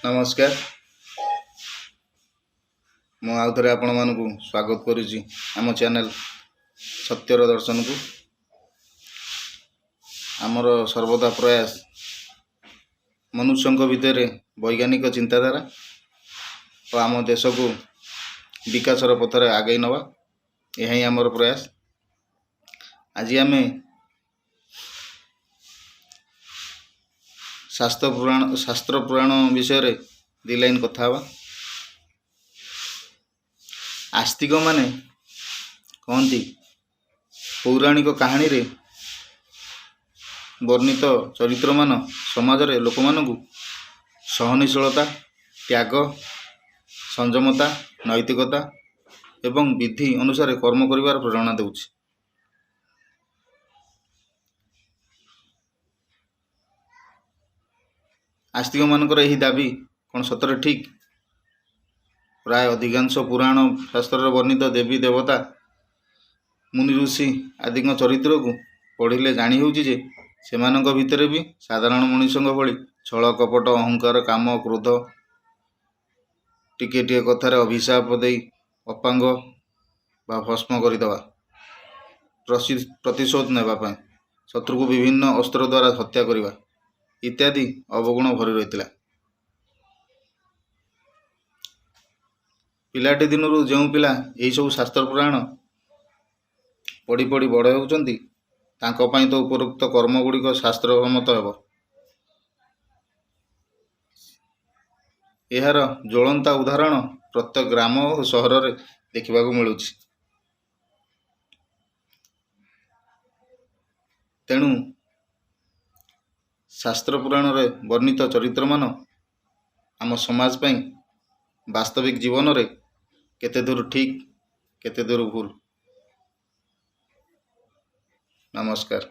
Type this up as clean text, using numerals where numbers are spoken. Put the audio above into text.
नमस्कार। मु आउ थे आपण मानक स्वागत करुच्ची आम चैनल सत्यर दर्शन को। आमर सर्वदा प्रयास मनुष्यों भितर वैज्ञानिक चिंताधारा और आम देश को विकासर पथर आगे नवा यही आमर प्रयास। आज आम शास्त्र पुराण विषय रे दी लाइन कथा हवा। आस्तिक माने कहती पौराणिक कहानी रे वर्णित चरित्र मान समाज रे लोक मानकु सहनशीलता, त्याग, संयमता, नैतिकता एवं विधि अनुसार कर्म करिवार प्रेरणा देउछि। आस्तिक मानकर यही दाबी कौन सतरे ठीक? प्राय अधिकांश पुराण शास्त्र वर्णित देवी देवता मुनि ऋषि आदि चरित्र को पढ़िले जानी होउछि जे सेमानक भितर भी साधारण मनुष्यों भली छल कपट अहंकार काम क्रोध टिके टिके कथार अभिशाप दे अपांग बा भस्म करदेवा प्रतिशोध नेबापी शत्रु को विभिन्न अस्त्र द्वारा हत्या करवा इत्यादि अवगुण भरी रही। पिलाटी दिनरू जो पिला यही सब शास्त्र पुराण पढ़ी पढ़ी बड़ होउछंती तांको पई तो उपरोक्त कर्म गुड़िक शास्त्र सम्मत हेब। यार ज्वलंता उदाहरण प्रत्येक ग्राम और सहर रे देखा मिलुछि। तेणु शास्त्र पुराण रे वर्णित चरित्र मान आम समाज पई वास्तविक जीवन रे केते दूर ठीक केते दूर भूल। नमस्कार।